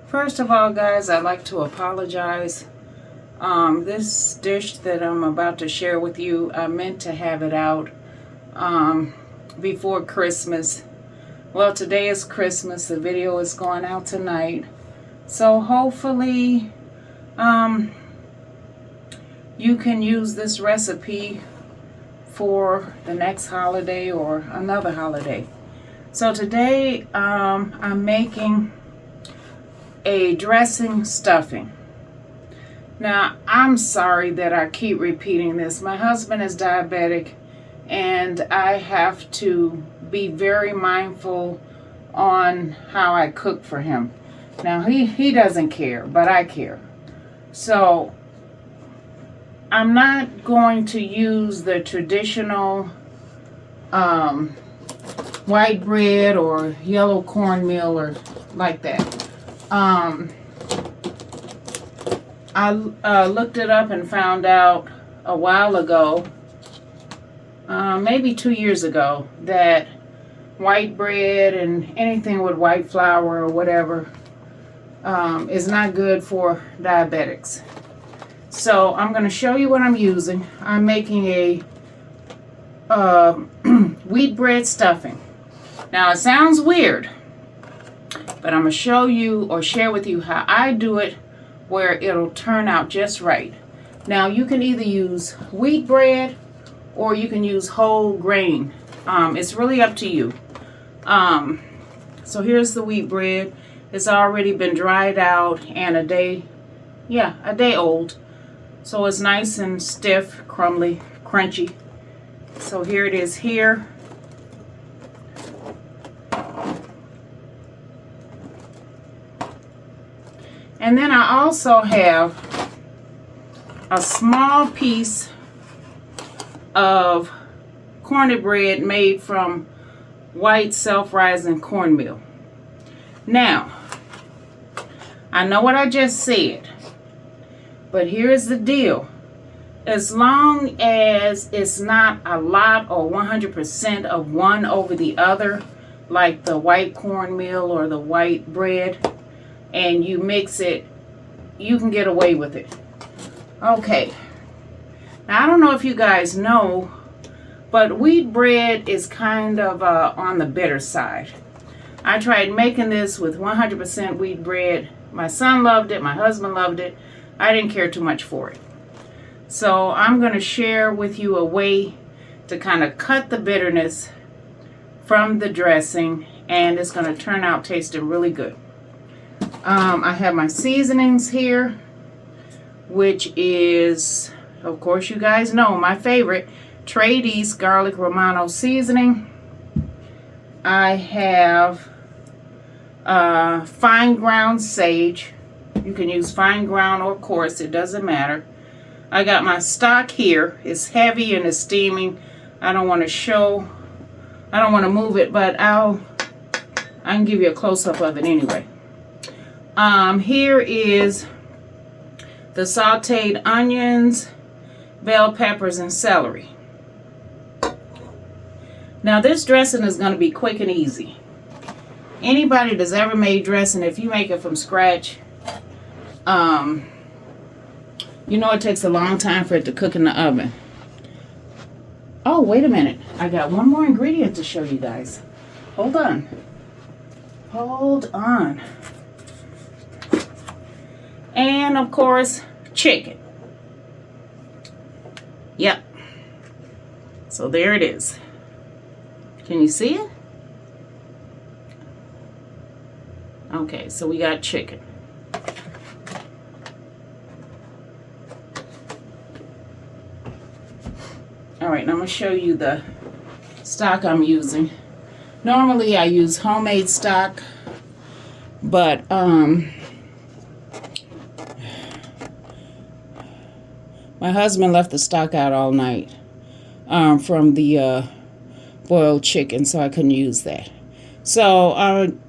First of all, guys, I'd like to apologize. This dish that I'm about to share with you, I meant to have it out before Christmas. Well, today is Christmas. The video is going out tonight. So hopefully you can use this recipe for the next holiday or another holiday. So today I'm making a dressing stuffing. Now, I'm sorry that I keep repeating this. My husband is diabetic, and I have to be very mindful on how I cook for him. Now, he doesn't care, but I care. So, I'm not going to use the traditional white bread or yellow cornmeal or like that. I looked it up and found out a while ago, maybe 2 years ago, that white bread and anything with white flour or whatever is not good for diabetics. So I'm going to show you what I'm using. I'm making a wheat bread stuffing. Now, it sounds weird, but I'm going to show you or share with you how I do it where it'll turn out just right. Now, you can either use wheat bread or you can use whole grain. It's really up to you. So here's the wheat bread. It's already been dried out and a day old. So it's nice and stiff, crumbly, crunchy. So here it is here. And then I also have a small piece of corned bread made from white self-rising cornmeal. Now, I know what I just said, but here's the deal. As long as it's not a lot or 100% of one over the other, like the white cornmeal or the white bread, and you mix it, you can get away with it. Okay. Now, I don't know if you guys know, but wheat bread is kind of on the bitter side. I tried making this with 100% wheat bread. My son loved it. My husband loved it. I didn't care too much for it. So I'm going to share with you a way to kind of cut the bitterness from the dressing, and it's going to turn out tasting really good. I have my seasonings here, which is, of course, you guys know, my favorite, Trade East Garlic Romano seasoning. I have fine ground sage. You can use fine ground or coarse, it doesn't matter. I got my stock here. It's heavy and it's steaming. I don't want to move it, but I can give you a close-up of it anyway. Here is the sauteed onions, bell peppers, and celery. Now, this dressing is going to be quick and easy. Anybody that's ever made dressing, if you make it from scratch, you know it takes a long time for it to cook in the oven. Oh, wait a minute. I got one more ingredient to show you guys. Hold on. Hold on. And, of course, chicken. Yep. So there it is. Can you see it? Okay, so we got chicken. All right, now I'm going to show you the stock I'm using. Normally I use homemade stock, but my husband left the stock out all night from the boiled chicken, so I couldn't use that. So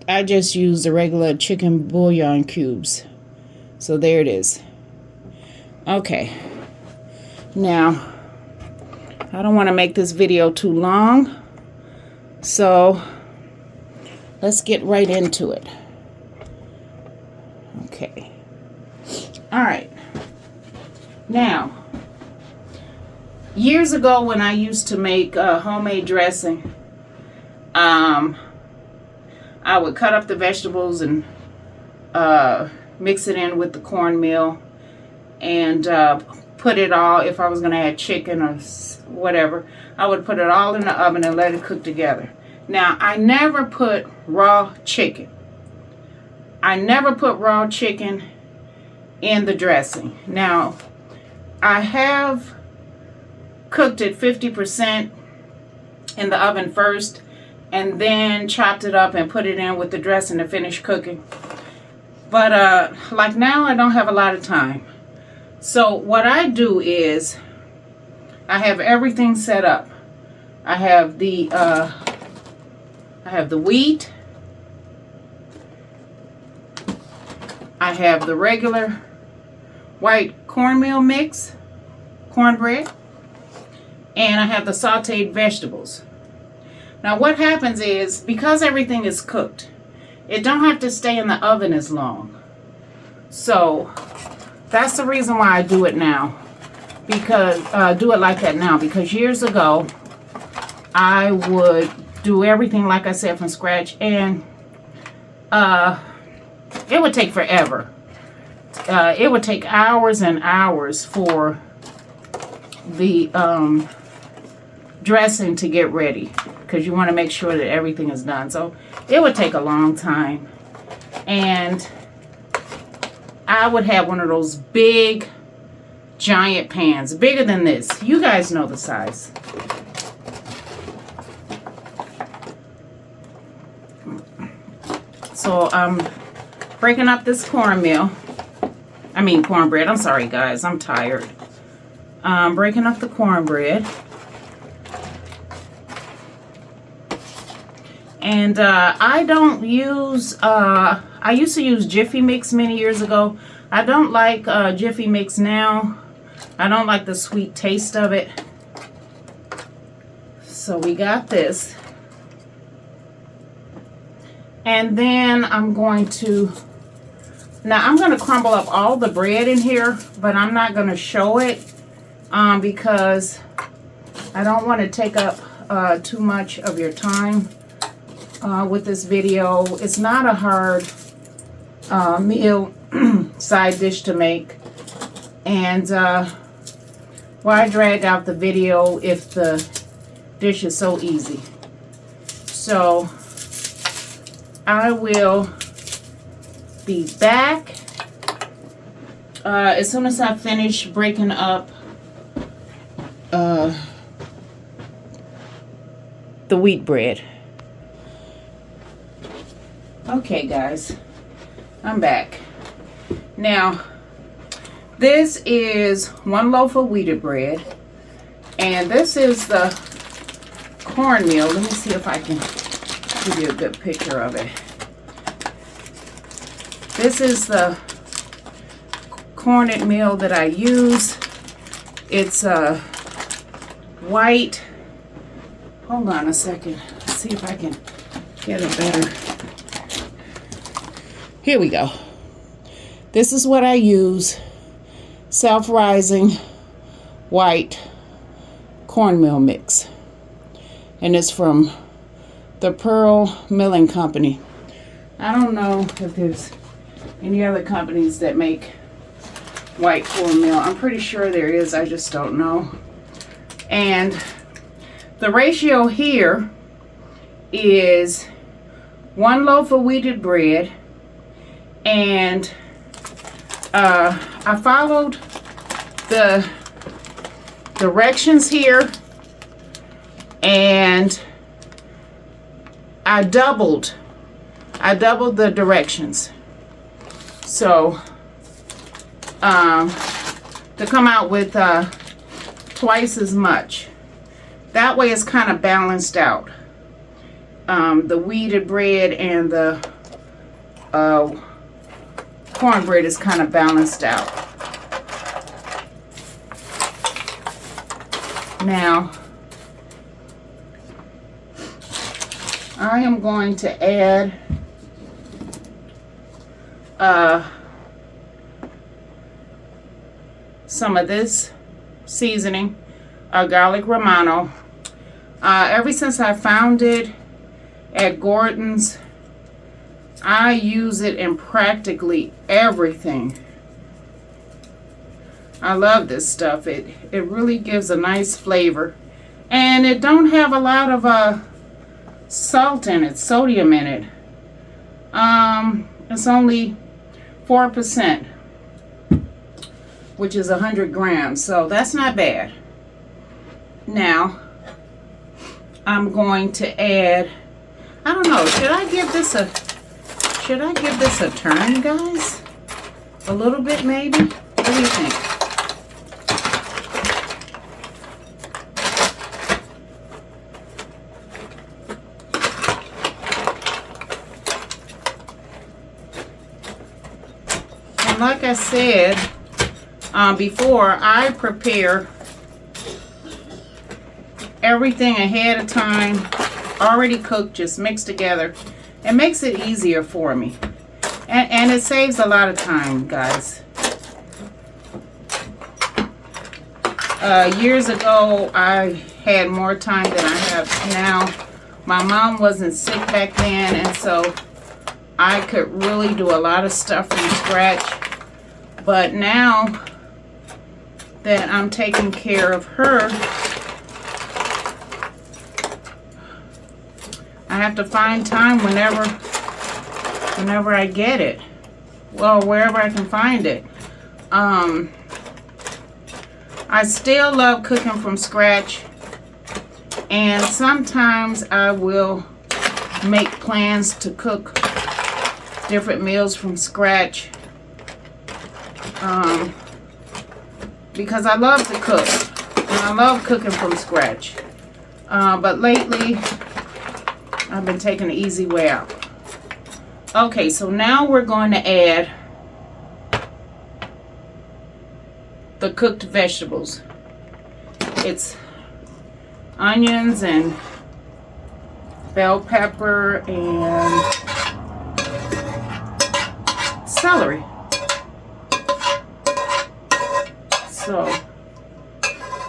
I just used the regular chicken bouillon cubes. So there it is. Okay. Now, I don't want to make this video too long, so let's get right into it. Years ago when I used to make homemade dressing, I would cut up the vegetables and mix it in with the cornmeal and put it all, if I was going to add chicken or whatever, I would put it all in the oven and let it cook together. Now, I never put raw chicken. I never put raw chicken in the dressing. Now, I have cooked it 50% in the oven first and then chopped it up and put it in with the dressing to finish cooking. But like now, I don't have a lot of time. So what I do is I have everything set up. I have the wheat. I have the regular white cornmeal mix, cornbread, and I have the sauteed vegetables. Now what happens is, because everything is cooked, it don't have to stay in the oven as long. So that's the reason why I do it now. Because do it like that now. Because years ago, I would do everything like I said from scratch, and it would take forever. It would take hours and hours for the dressing to get ready, because you want to make sure that everything is done. So it would take a long time, and I would have one of those big giant pans, bigger than this. You guys know the size. So I'm breaking up this cornbread. I'm sorry guys, I'm tired. Breaking up the cornbread. And I don't use, I used to use Jiffy Mix many years ago. I don't like Jiffy Mix now. I don't like the sweet taste of it. So we got this. And then I'm going to crumble up all the bread in here, but I'm not going to show it because I don't want to take up too much of your time with this video. It's not a hard meal side dish to make, and why drag out the video if the dish is so easy? So I will be back as soon as I finish breaking up the wheat bread. Okay guys, I'm back. Now this is 1 loaf of wheated bread, and this is the cornmeal. Let me see if I can give you a good picture of it. This is the corned meal that I use. It's white. Hold on a second. Let's see if I can get it better. Here we go. This is what I use. Self-rising white cornmeal mix. And it's from the Pearl Milling Company. I don't know if there's any other companies that make white cornmeal. I'm pretty sure there is. I just don't know. And the ratio here is 1 loaf of wheated bread, and I followed the directions here, and I doubled the directions. So to come out with twice as much. That way it's kind of balanced out. The wheated bread and the cornbread is kind of balanced out. Now, I am going to add some of this seasoning, garlic romano. Ever since I found it at Gordon's, I use it in practically everything. I love this stuff. It really gives a nice flavor. And it don't have a lot of salt in it, sodium in it. It's only 4%, which is 100 grams. So that's not bad. Now, I'm going to add, I don't know, should I give this a turn, guys? A little bit, maybe? What do you think? And like I said before, I prepare everything ahead of time, already cooked, just mixed together. It makes it easier for me. And it saves a lot of time, guys. Years ago, I had more time than I have now. My mom wasn't sick back then, and so I could really do a lot of stuff from scratch. But now that I'm taking care of her, I have to find time whenever I get it. Well, wherever I can find it. I still love cooking from scratch. And sometimes I will make plans to cook different meals from scratch. Because I love to cook. And I love cooking from scratch. But lately, I've been taking the easy way out. Okay, so now we're going to add the cooked vegetables. It's onions and bell pepper and celery. So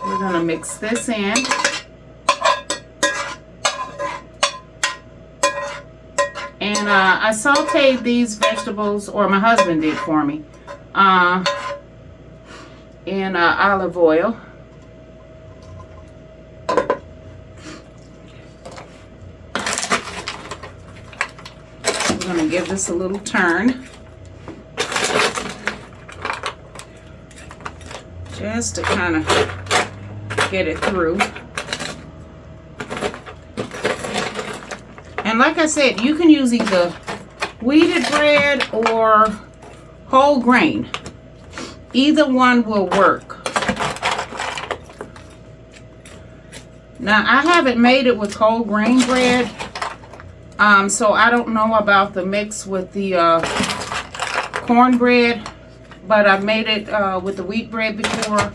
we're going to mix this in. And I sauteed these vegetables, or my husband did for me, in olive oil. I'm going to give this a little turn, just to kind of get it through. And like I said, you can use either wheated bread or whole grain. Either one will work. Now, I haven't made it with whole grain bread, so I don't know about the mix with the cornbread, but I've made it with the wheat bread before.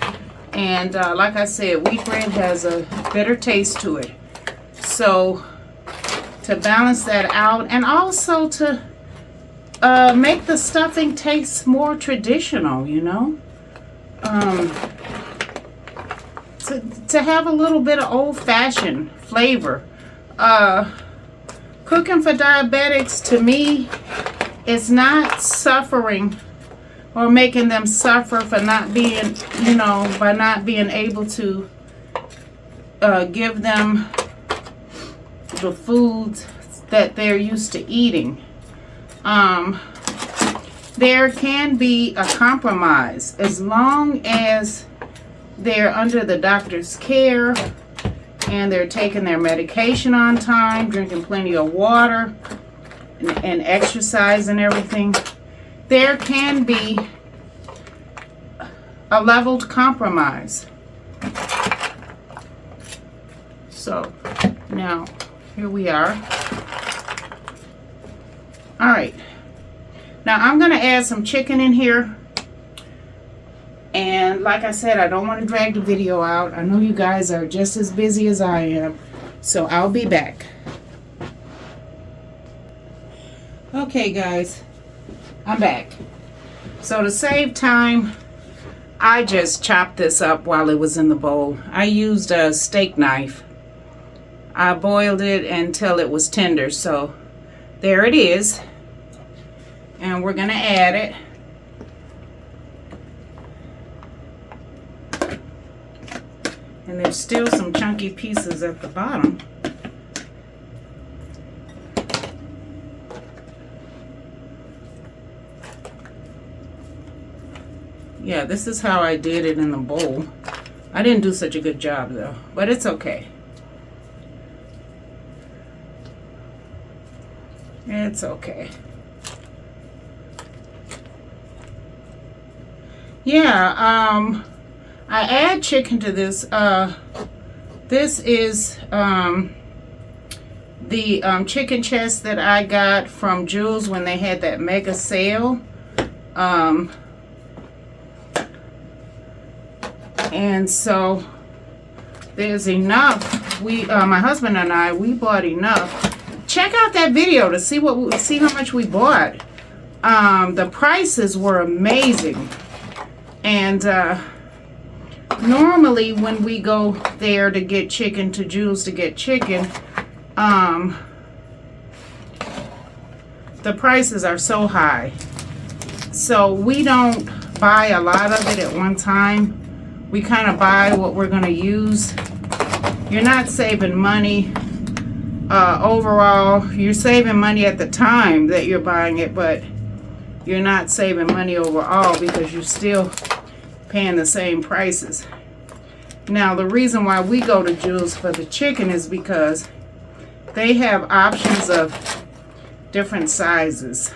And like I said, wheat bread has a bitter taste to it. So to balance that out, and also to make the stuffing taste more traditional, you know. To have a little bit of old-fashioned flavor. Cooking for diabetics, to me, is not suffering or making them suffer for not being, you know, by not being able to give them the foods that they're used to eating. There can be a compromise as long as they're under the doctor's care and they're taking their medication on time, drinking plenty of water, and exercise and everything. There can be a leveled compromise. So now here we are. All right, now I'm going to add some chicken in here. And like I said, I don't want to drag the video out. I know you guys are just as busy as I am, so I'll be back. Okay guys, I'm back. So to save time, I just chopped this up while it was in the bowl. I used a steak knife. I boiled it until it was tender, so there it is. And we're gonna add it. And there's still some chunky pieces at the bottom. Yeah, this is how I did it in the bowl. I didn't do such a good job though, but it's okay. It's okay. Yeah, I add chicken to this. This is the chicken chest that I got from Jules when they had that mega sale. And so there's enough. My husband and I, we bought enough. Check out that video to see see how much we bought. The prices were amazing. And normally when we go there to get chicken, to Jules to get chicken, the prices are so high. So we don't buy a lot of it at one time. We kind of buy what we're going to use. You're not saving money overall. You're saving money at the time that you're buying it, but you're not saving money overall because you're still paying the same prices. Now, the reason why we go to Jules for the chicken is because they have options of different sizes.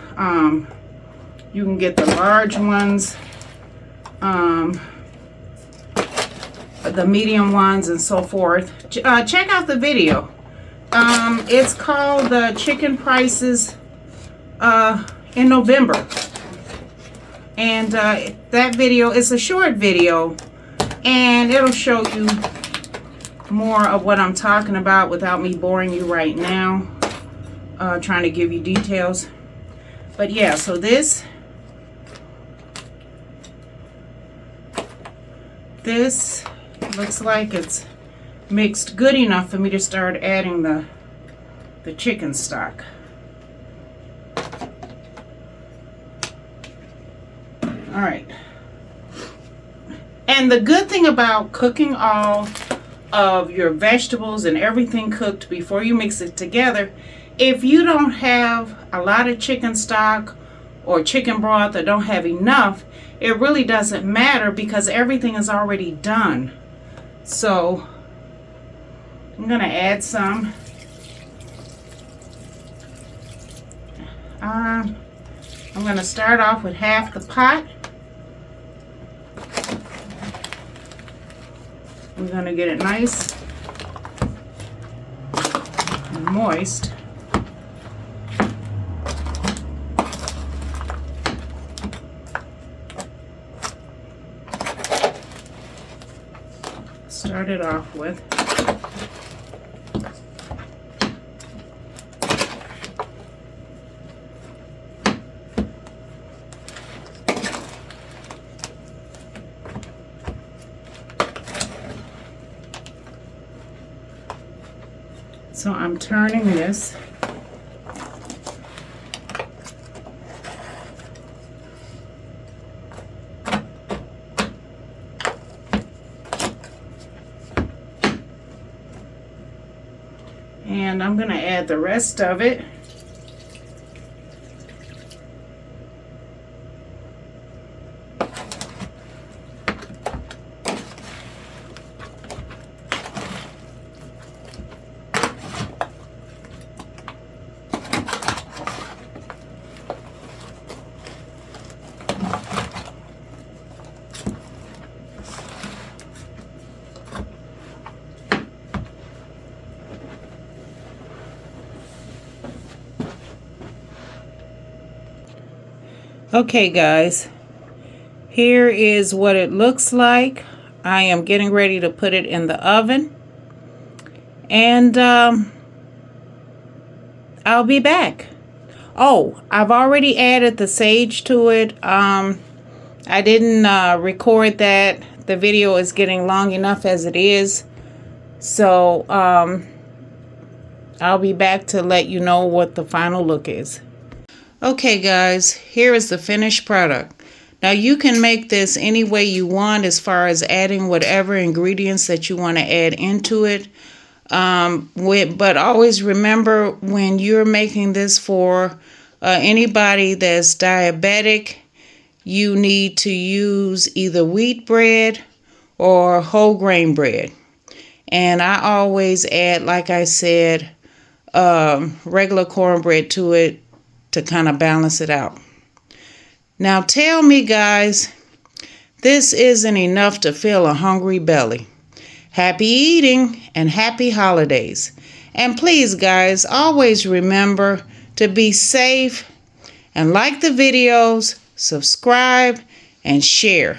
You can get the large ones, the medium ones, and so forth. Check out the video. It's called the Chicken Prices in November. And that video is a short video, and it'll show you more of what I'm talking about without me boring you right now, trying to give you details. But yeah, so this looks like it's mixed good enough for me to start adding the chicken stock. All right. And the good thing about cooking all of your vegetables and everything cooked before you mix it together, if you don't have a lot of chicken stock or chicken broth or don't have enough, it really doesn't matter because everything is already done. So I'm going to add some. I'm going to start off with half the pot. We're going to get it nice and moist. Start it off with. So I'm turning this. And I'm going to add the rest of it. Okay guys, here is what it looks like. I am getting ready to put it in the oven, and I'll be back. Oh, I've already added the sage to it. I I didn't record that. The video is getting long enough as it is. So I'll be back to let you know what the final look is. Okay guys, here is the finished product. Now you can make this any way you want as far as adding whatever ingredients that you want to add into it. But always remember, when you're making this for anybody that's diabetic, you need to use either wheat bread or whole grain bread. And I always add, like I said, regular cornbread to it to kind of balance it out. Now tell me guys, this isn't enough to fill a hungry belly. Happy eating and happy holidays. And please guys, always remember to be safe and like the videos, subscribe, and share.